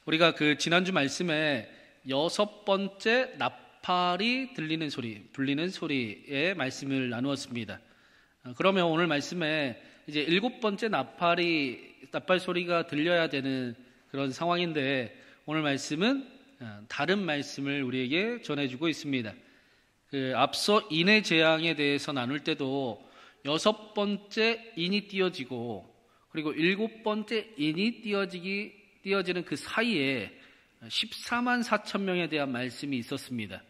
우리가 그 지난주 말씀에 6번째 나팔이 들리는 소리, 불리는 소리의 말씀을 나누었습니다. 그러면 오늘 말씀에 이제 7번째 나팔 소리가 들려야 되는 그런 상황인데, 오늘 말씀은 다른 말씀을 우리에게 전해주고 있습니다. 앞서 인의 재앙에 대해서 나눌 때도 6번째 인이 띄어지고 그리고 7번째 인이 띄어지는 그 사이에 14만 4천 명에 대한 말씀이 있었습니다.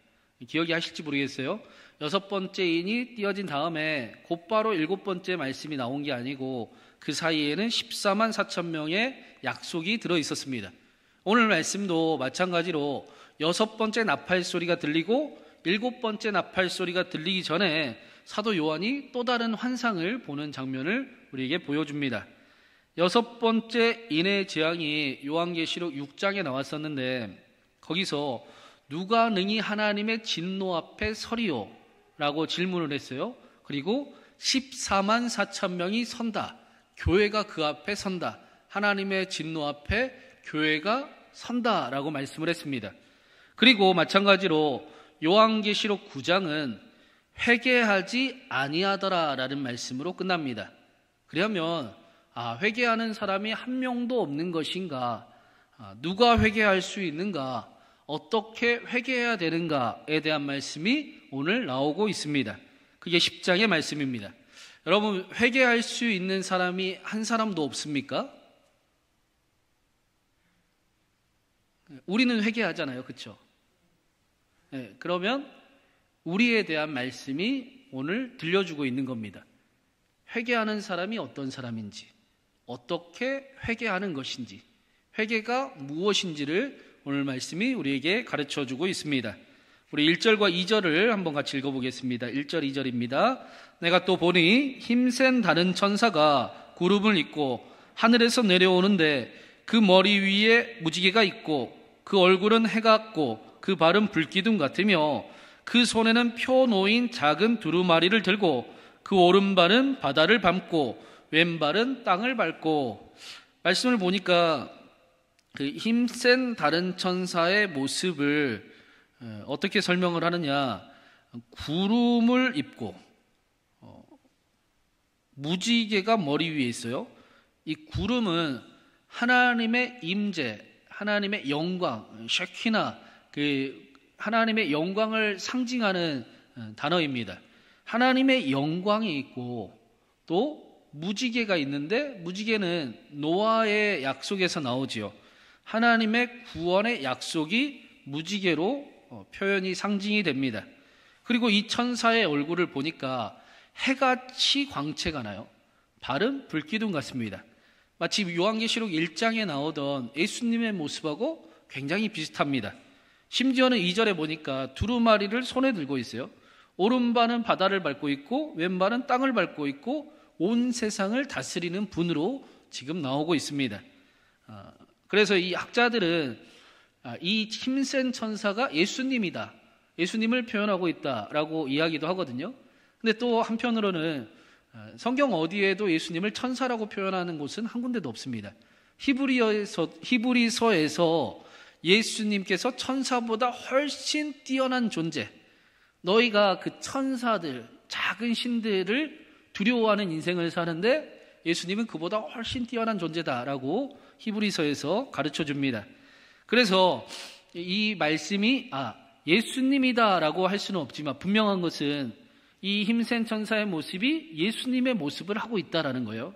기억이 하실지 모르겠어요. 6번째 인이 띄어진 다음에 곧바로 7번째 말씀이 나온 게 아니고 그 사이에는 14만 4천 명의 약속이 들어 있었습니다. 오늘 말씀도 마찬가지로 6번째 나팔 소리가 들리고 7번째 나팔 소리가 들리기 전에 사도 요한이 또 다른 환상을 보는 장면을 우리에게 보여줍니다. 6번째 인의 재앙이 요한계시록 6장에 나왔었는데, 거기서 누가 능히 하나님의 진노 앞에 서리요? 라고 질문을 했어요. 그리고 14만 4천 명이 선다. 교회가 그 앞에 선다. 하나님의 진노 앞에 교회가 선다 라고 말씀을 했습니다. 그리고 마찬가지로 요한계시록 9장은 회개하지 아니하더라 라는 말씀으로 끝납니다. 그러면 회개하는 사람이 한 명도 없는 것인가? 누가 회개할 수 있는가? 어떻게 회개해야 되는가에 대한 말씀이 오늘 나오고 있습니다. 그게 10장의 말씀입니다. 여러분, 회개할 수 있는 사람이 한 사람도 없습니까? 우리는 회개하잖아요. 그렇죠? 네, 그러면 우리에 대한 말씀이 오늘 들려주고 있는 겁니다. 회개하는 사람이 어떤 사람인지, 어떻게 회개하는 것인지, 회개가 무엇인지를 오늘 말씀이 우리에게 가르쳐주고 있습니다. 우리 1절과 2절을 한번 같이 읽어보겠습니다. 1절, 2절입니다. 내가 또 보니 힘센 다른 천사가 구름을 입고 하늘에서 내려오는데 그 머리 위에 무지개가 있고 그 얼굴은 해 같고 그 발은 불기둥 같으며 그 손에는 표 놓인 작은 두루마리를 들고 그 오른발은 바다를 밟고 왼발은 땅을 밟고. 말씀을 보니까 그 힘센 다른 천사의 모습을 어떻게 설명을 하느냐, 구름을 입고 무지개가 머리 위에 있어요. 이 구름은 하나님의 임재, 하나님의 영광, 쉐키나, 하나님의 영광을 상징하는 단어입니다. 하나님의 영광이 있고 또 무지개가 있는데, 무지개는 노아의 약속에서 나오지요. 하나님의 구원의 약속이 무지개로 표현이 상징이 됩니다. 그리고 이 천사의 얼굴을 보니까 해같이 광채가 나요. 발은 불기둥 같습니다. 마치 요한계시록 1장에 나오던 예수님의 모습하고 굉장히 비슷합니다. 심지어는 2절에 보니까 두루마리를 손에 들고 있어요. 오른발은 바다를 밟고 있고 왼발은 땅을 밟고 있고 온 세상을 다스리는 분으로 지금 나오고 있습니다. 그래서 이 학자들은 이 힘센 천사가 예수님이다, 예수님을 표현하고 있다라고 이야기도 하거든요. 근데 또 한편으로는 성경 어디에도 예수님을 천사라고 표현하는 곳은 한 군데도 없습니다. 히브리서에서 예수님께서 천사보다 훨씬 뛰어난 존재, 너희가 그 천사들, 작은 신들을 두려워하는 인생을 사는데 예수님은 그보다 훨씬 뛰어난 존재다라고 히브리서에서 가르쳐줍니다. 그래서 이 말씀이 예수님이다라고 할 수는 없지만 분명한 것은 이 힘센 천사의 모습이 예수님의 모습을 하고 있다라는 거예요.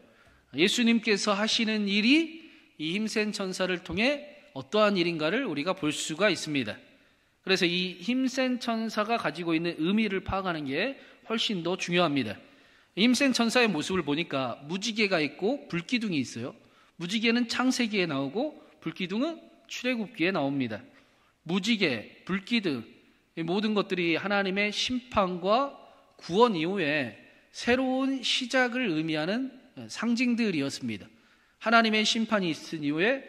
예수님께서 하시는 일이 이 힘센 천사를 통해 어떠한 일인가를 우리가 볼 수가 있습니다. 그래서 이 힘센 천사가 가지고 있는 의미를 파악하는 게 훨씬 더 중요합니다. 힘센 천사의 모습을 보니까 무지개가 있고 불기둥이 있어요. 무지개는 창세기에 나오고 불기둥은 출애굽기에 나옵니다. 무지개, 불기둥, 이 모든 것들이 하나님의 심판과 구원 이후에 새로운 시작을 의미하는 상징들이었습니다. 하나님의 심판이 있은 이후에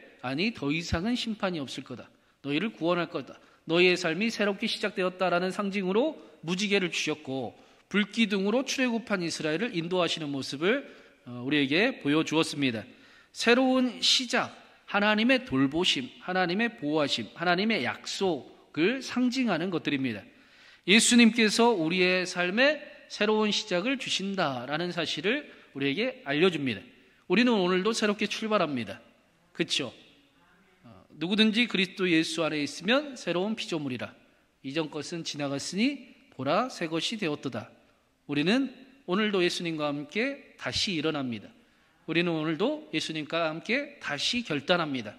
더 이상은 심판이 없을 거다, 너희를 구원할 거다, 너희의 삶이 새롭게 시작되었다라는 상징으로 무지개를 주셨고, 불기둥으로 출애굽한 이스라엘을 인도하시는 모습을 우리에게 보여주었습니다. 새로운 시작, 하나님의 돌보심, 하나님의 보호하심, 하나님의 약속을 상징하는 것들입니다. 예수님께서 우리의 삶에 새로운 시작을 주신다라는 사실을 우리에게 알려줍니다. 우리는 오늘도 새롭게 출발합니다. 그렇죠? 누구든지 그리스도 예수 안에 있으면 새로운 피조물이라. 이전 것은 지나갔으니 보라 새 것이 되었도다. 우리는 오늘도 예수님과 함께 다시 일어납니다. 우리는 오늘도 예수님과 함께 다시 결단합니다.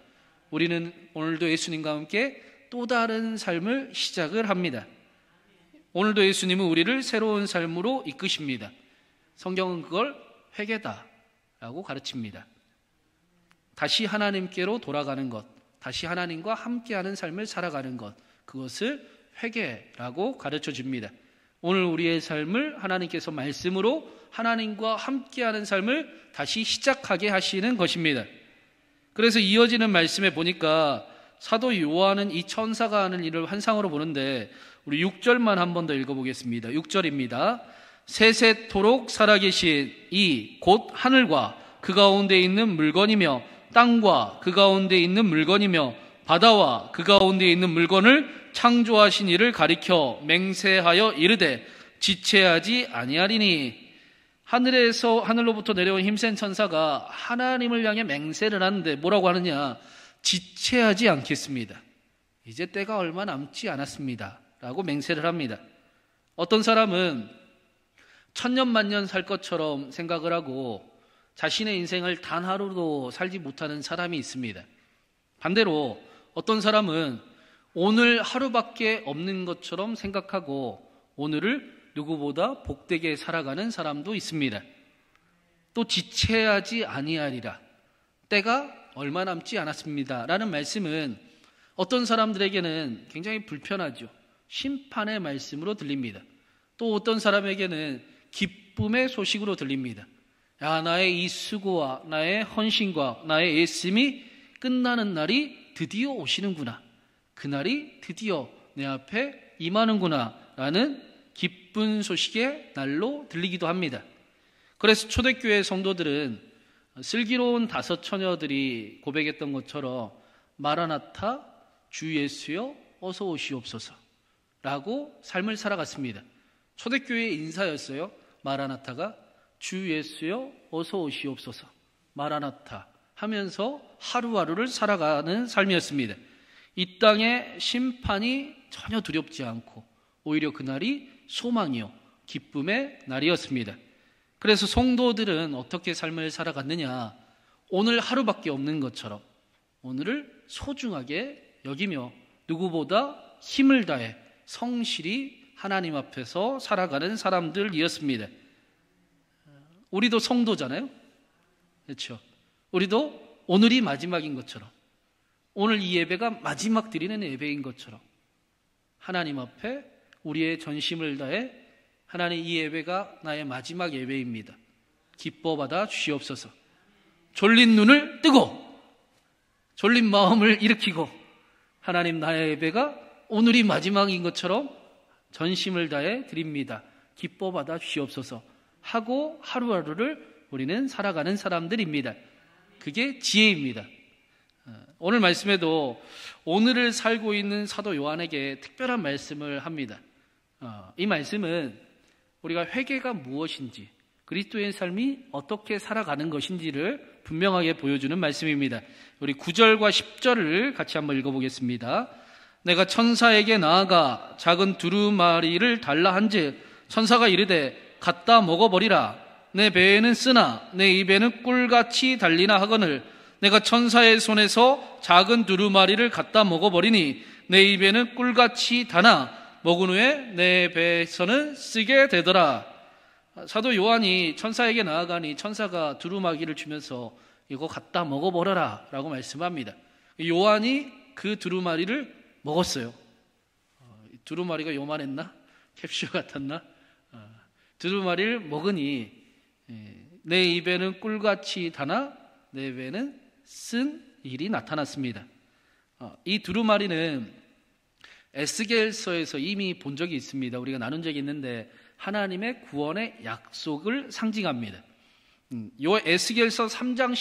우리는 오늘도 예수님과 함께 또 다른 삶을 시작을 합니다. 오늘도 예수님은 우리를 새로운 삶으로 이끄십니다. 성경은 그걸 회개다라고 가르칩니다. 다시 하나님께로 돌아가는 것, 다시 하나님과 함께하는 삶을 살아가는 것, 그것을 회개라고 가르쳐 줍니다. 오늘 우리의 삶을 하나님께서 말씀으로 하나님과 함께하는 삶을 다시 시작하게 하시는 것입니다. 그래서 이어지는 말씀에 보니까 사도 요한은 이 천사가 하는 일을 환상으로 보는데 우리 6절만 한 번 더 읽어보겠습니다. 6절입니다. 세세토록 살아계신 이 곧 하늘과 그 가운데 있는 물건이며 땅과 그 가운데 있는 물건이며 바다와 그 가운데 있는 물건을 창조하신 이를 가리켜 맹세하여 이르되 지체하지 아니하리니. 하늘로부터 내려온 힘센 천사가 하나님을 향해 맹세를 하는데 뭐라고 하느냐? 지체하지 않겠습니다. 이제 때가 얼마 남지 않았습니다 라고 맹세를 합니다. 어떤 사람은 천년만년 살 것처럼 생각을 하고 자신의 인생을 단 하루도 살지 못하는 사람이 있습니다. 반대로 어떤 사람은 오늘 하루밖에 없는 것처럼 생각하고 오늘을 누구보다 복되게 살아가는 사람도 있습니다. 또 지체하지 아니하리라. 때가 얼마 남지 않았습니다 라는 말씀은 어떤 사람들에게는 굉장히 불편하죠. 심판의 말씀으로 들립니다. 또 어떤 사람에게는 기쁨의 소식으로 들립니다. 야, 나의 이 수고와 나의 헌신과 나의 애씀이 끝나는 날이 드디어 오시는구나. 그날이 드디어 내 앞에 임하는구나 라는 기쁜 소식의 날로 들리기도 합니다. 그래서 초대교회 성도들은 슬기로운 5 처녀들이 고백했던 것처럼 마라나타 주 예수여 어서 오시옵소서 라고 삶을 살아갔습니다. 초대교회의 인사였어요. 마라나타가 주 예수여 어서 오시옵소서 마라나타 하면서 하루하루를 살아가는 삶이었습니다. 이 땅의 심판이 전혀 두렵지 않고 오히려 그날이 소망이요 기쁨의 날이었습니다. 그래서 성도들은 어떻게 삶을 살아갔느냐? 오늘 하루밖에 없는 것처럼 오늘을 소중하게 여기며 누구보다 힘을 다해 성실히 하나님 앞에서 살아가는 사람들이었습니다. 우리도 성도잖아요. 그렇죠? 우리도 오늘이 마지막인 것처럼 오늘 이 예배가 마지막 드리는 예배인 것처럼 하나님 앞에 우리의 전심을 다해 하나님 이 예배가 나의 마지막 예배입니다. 기뻐 받아 주시옵소서. 졸린 눈을 뜨고 졸린 마음을 일으키고 하나님 나의 예배가 오늘이 마지막인 것처럼 전심을 다해 드립니다. 기뻐 받아 주시옵소서 하고 하루하루를 우리는 살아가는 사람들입니다. 그게 지혜입니다. 오늘 말씀에도 오늘을 살고 있는 사도 요한에게 특별한 말씀을 합니다. 이 말씀은 우리가 회개가 무엇인지 그리스도의 삶이 어떻게 살아가는 것인지를 분명하게 보여주는 말씀입니다. 우리 9절과 10절을 같이 한번 읽어보겠습니다. 내가 천사에게 나아가 작은 두루마리를 달라 한즉 천사가 이르되 갖다 먹어버리라. 내 배에는 쓰나 내 입에는 꿀같이 달리나 하거늘 내가 천사의 손에서 작은 두루마리를 갖다 먹어버리니 내 입에는 꿀같이 다나 먹은 후에 내 배에서는 쓰게 되더라. 사도 요한이 천사에게 나아가니 천사가 두루마기를 주면서 이거 갖다 먹어버려라 라고 말씀합니다. 요한이 그 두루마리를 먹었어요. 두루마리가 요만했나? 캡슐 같았나? 두루마리를 먹으니 내 입에는 꿀같이 다나 내 배에는 쓴 일이 나타났습니다. 이 두루마리는 에스겔서에서 이미 본 적이 있습니다. 우리가 나눈 적이 있는데 하나님의 구원의 약속을 상징합니다. 요 에스겔서 3장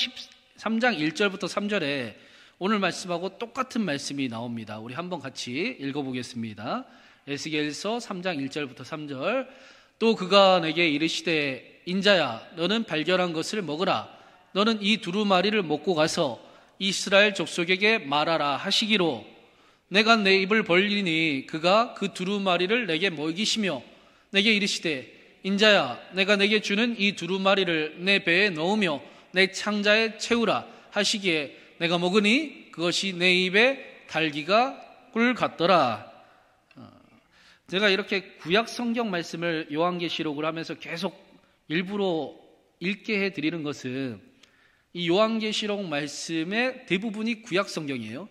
1절부터 3절에 오늘 말씀하고 똑같은 말씀이 나옵니다. 우리 한번 같이 읽어보겠습니다. 에스겔서 3장 1절부터 3절. 또 그가 내게 이르시되 인자야 너는 발견한 것을 먹으라. 너는 이 두루마리를 먹고 가서 이스라엘 족속에게 말하라 하시기로 내가 내 입을 벌리니 그가 그 두루마리를 내게 먹이시며 내게 이르시되 인자야 내가 내게 주는 이 두루마리를 내 배에 넣으며 내 창자에 채우라 하시기에 내가 먹으니 그것이 내 입에 달기가 꿀 같더라. 제가 이렇게 구약 성경 말씀을 요한계시록을 하면서 계속 일부러 읽게 해드리는 것은 이 요한계시록 말씀의 대부분이 구약 성경이에요.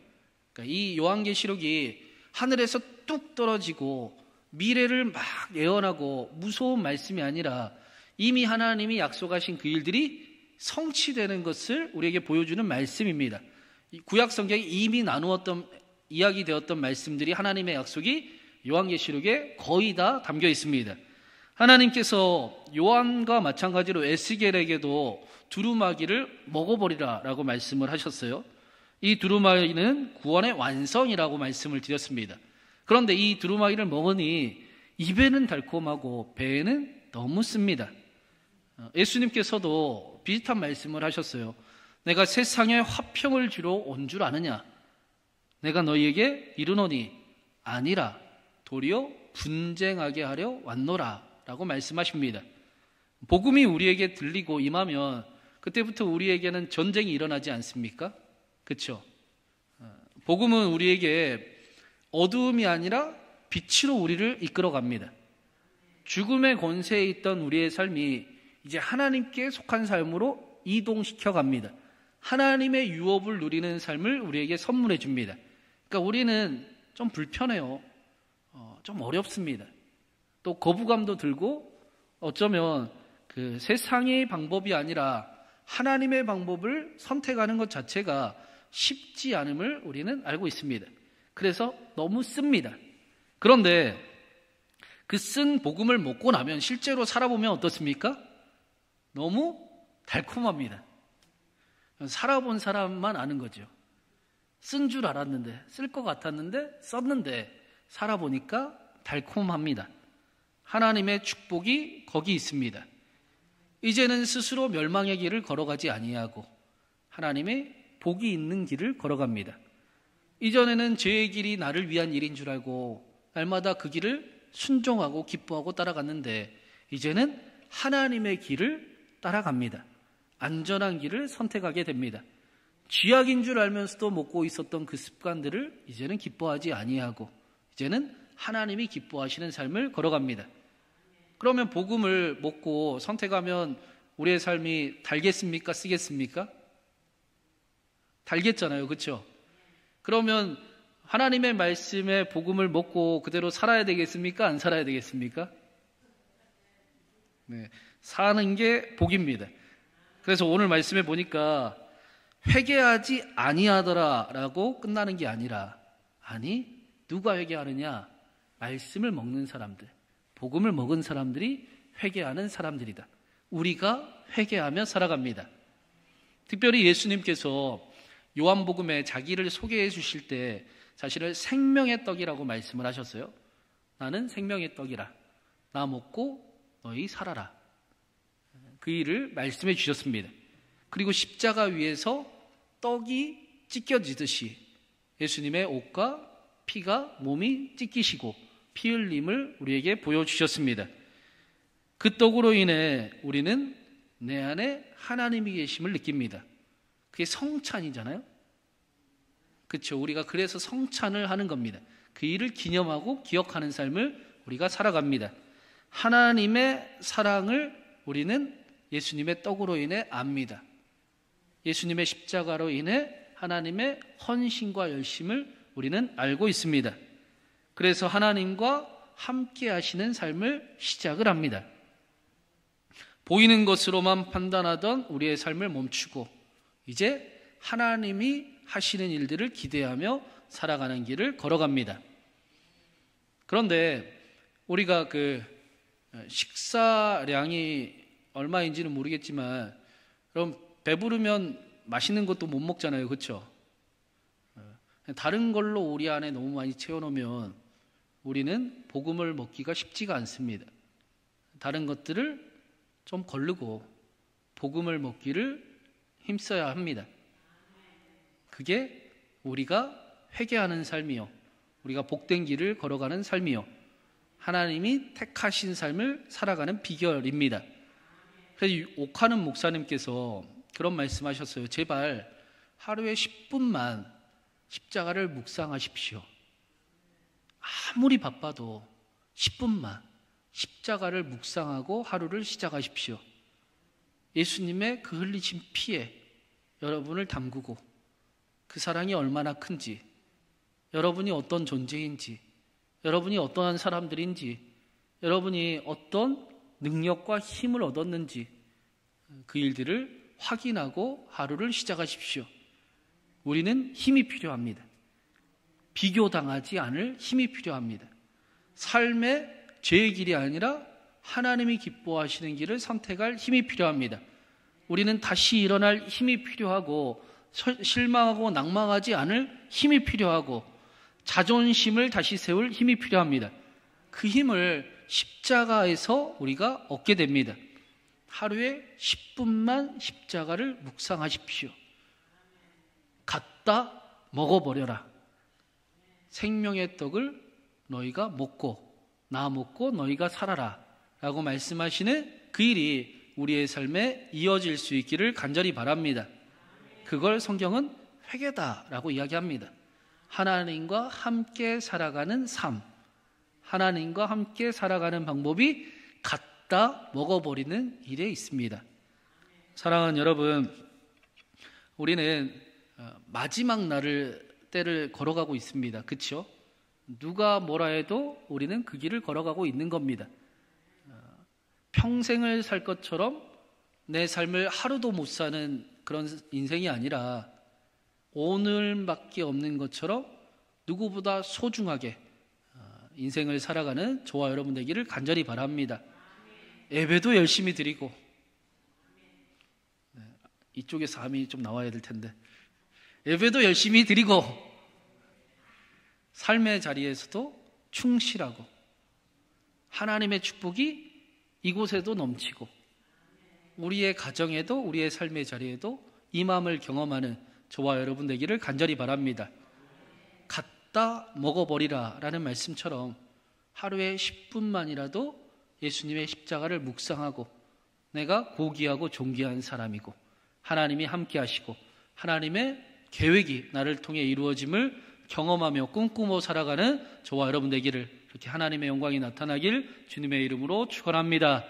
그러니까 이 요한계시록이 하늘에서 뚝 떨어지고 미래를 막 예언하고 무서운 말씀이 아니라 이미 하나님이 약속하신 그 일들이 성취되는 것을 우리에게 보여주는 말씀입니다. 구약 성경이 이미 나누었던 이야기되었던 말씀들이 하나님의 약속이 요한계시록에 거의 다 담겨 있습니다. 하나님께서 요한과 마찬가지로 에스겔에게도 두루마기를 먹어버리라 라고 말씀을 하셨어요. 이 두루마기는 구원의 완성이라고 말씀을 드렸습니다. 그런데 이 두루마기를 먹으니 입에는 달콤하고 배에는 너무 씁니다. 예수님께서도 비슷한 말씀을 하셨어요. 내가 세상에 화평을 주러 온 줄 아느냐? 내가 너희에게 이르노니 아니라 도리어 분쟁하게 하려 왔노라 라고 말씀하십니다. 복음이 우리에게 들리고 임하면 그때부터 우리에게는 전쟁이 일어나지 않습니까? 그렇죠? 복음은 우리에게 어두움이 아니라 빛으로 우리를 이끌어 갑니다. 죽음의 권세에 있던 우리의 삶이 이제 하나님께 속한 삶으로 이동시켜 갑니다. 하나님의 유업을 누리는 삶을 우리에게 선물해 줍니다. 그러니까 우리는 좀 불편해요. 좀 어렵습니다. 또 거부감도 들고 어쩌면 그 세상의 방법이 아니라 하나님의 방법을 선택하는 것 자체가 쉽지 않음을 우리는 알고 있습니다. 그래서 너무 씁니다. 그런데 그 쓴 복음을 먹고 나면 실제로 살아보면 어떻습니까? 너무 달콤합니다. 살아본 사람만 아는 거죠. 쓴 줄 알았는데, 쓸 것 같았는데, 썼는데 살아보니까 달콤합니다. 하나님의 축복이 거기 있습니다. 이제는 스스로 멸망의 길을 걸어가지 아니하고 하나님의 복이 있는 길을 걸어갑니다. 이전에는 죄의 길이 나를 위한 일인 줄 알고 날마다 그 길을 순종하고 기뻐하고 따라갔는데 이제는 하나님의 길을 따라갑니다. 안전한 길을 선택하게 됩니다. 쥐약인 줄 알면서도 먹고 있었던 그 습관들을 이제는 기뻐하지 아니하고 이제는 하나님이 기뻐하시는 삶을 걸어갑니다. 그러면 복음을 먹고 선택하면 우리의 삶이 달겠습니까? 쓰겠습니까? 달겠잖아요. 그렇죠? 그러면 하나님의 말씀에 복음을 먹고 그대로 살아야 되겠습니까? 안 살아야 되겠습니까? 네, 사는 게 복입니다. 그래서 오늘 말씀에 보니까 회개하지 아니하더라라고 끝나는 게 아니라 아니 누가 회개하느냐? 말씀을 먹는 사람들, 복음을 먹은 사람들이 회개하는 사람들이다. 우리가 회개하며 살아갑니다. 특별히 예수님께서 요한복음에 자기를 소개해 주실 때 사실은 생명의 떡이라고 말씀을 하셨어요. 나는 생명의 떡이라. 나 먹고 너희 살아라. 그 일을 말씀해 주셨습니다. 그리고 십자가 위에서 떡이 찢겨지듯이 예수님의 옷과 피가 몸이 찢기시고 피 흘림을 우리에게 보여주셨습니다. 그 떡으로 인해 우리는 내 안에 하나님이 계심을 느낍니다. 그게 성찬이잖아요. 그렇죠. 우리가 그래서 성찬을 하는 겁니다. 그 일을 기념하고 기억하는 삶을 우리가 살아갑니다. 하나님의 사랑을 우리는 예수님의 떡으로 인해 압니다. 예수님의 십자가로 인해 하나님의 헌신과 열심을 우리는 알고 있습니다. 그래서 하나님과 함께 하시는 삶을 시작을 합니다. 보이는 것으로만 판단하던 우리의 삶을 멈추고 이제 하나님이 하시는 일들을 기대하며 살아가는 길을 걸어갑니다. 그런데 우리가 그 식사량이 얼마인지는 모르겠지만 그럼 배부르면 맛있는 것도 못 먹잖아요. 그렇죠? 다른 걸로 우리 안에 너무 많이 채워놓으면 우리는 복음을 먹기가 쉽지가 않습니다. 다른 것들을 좀 거르고 복음을 먹기를 힘써야 합니다. 그게 우리가 회개하는 삶이요, 우리가 복된 길을 걸어가는 삶이요, 하나님이 택하신 삶을 살아가는 비결입니다. 그래서 옥하는 목사님께서 그런 말씀하셨어요. 제발 하루에 10분만 십자가를 묵상하십시오. 아무리 바빠도 10분만 십자가를 묵상하고 하루를 시작하십시오. 예수님의 그 흘리신 피에 여러분을 담그고 그 사랑이 얼마나 큰지, 여러분이 어떤 존재인지, 여러분이 어떠한 사람들인지, 여러분이 어떤 능력과 힘을 얻었는지 그 일들을 확인하고 하루를 시작하십시오. 우리는 힘이 필요합니다. 비교당하지 않을 힘이 필요합니다. 삶의 죄의 길이 아니라 하나님이 기뻐하시는 길을 선택할 힘이 필요합니다. 우리는 다시 일어날 힘이 필요하고, 실망하고 낭망하지 않을 힘이 필요하고, 자존심을 다시 세울 힘이 필요합니다. 그 힘을 십자가에서 우리가 얻게 됩니다. 하루에 10분만 십자가를 묵상하십시오. 갖다 먹어버려라. 생명의 떡을 너희가 먹고 나 먹고 너희가 살아라 라고 말씀하시는 그 일이 우리의 삶에 이어질 수 있기를 간절히 바랍니다. 그걸 성경은 회개다라고 이야기합니다. 하나님과 함께 살아가는 삶, 하나님과 함께 살아가는 방법이 갖다 먹어버리는 일에 있습니다. 사랑하는 여러분, 우리는 마지막 때를 걸어가고 있습니다. 그렇죠? 누가 뭐라 해도 우리는 그 길을 걸어가고 있는 겁니다. 평생을 살 것처럼 내 삶을 하루도 못 사는 그런 인생이 아니라 오늘밖에 없는 것처럼 누구보다 소중하게 인생을 살아가는 저와 여러분 되기를 간절히 바랍니다. 예배도 열심히 드리고, 이쪽에서 암이 좀 나와야 될 텐데, 예배도 열심히 드리고, 삶의 자리에서도 충실하고, 하나님의 축복이 이곳에도 넘치고, 우리의 가정에도 우리의 삶의 자리에도 이 마음을 경험하는 저와 여러분 되기를 간절히 바랍니다. 갖다 먹어버리라 라는 말씀처럼 하루에 10분만이라도 예수님의 십자가를 묵상하고, 내가 고귀하고 존귀한 사람이고 하나님이 함께 하시고 하나님의 계획이 나를 통해 이루어짐을 경험하며 꿈꾸며 살아가는 저와 여러분 되기를, 그렇게 하나님의 영광이 나타나길 주님의 이름으로 축원합니다.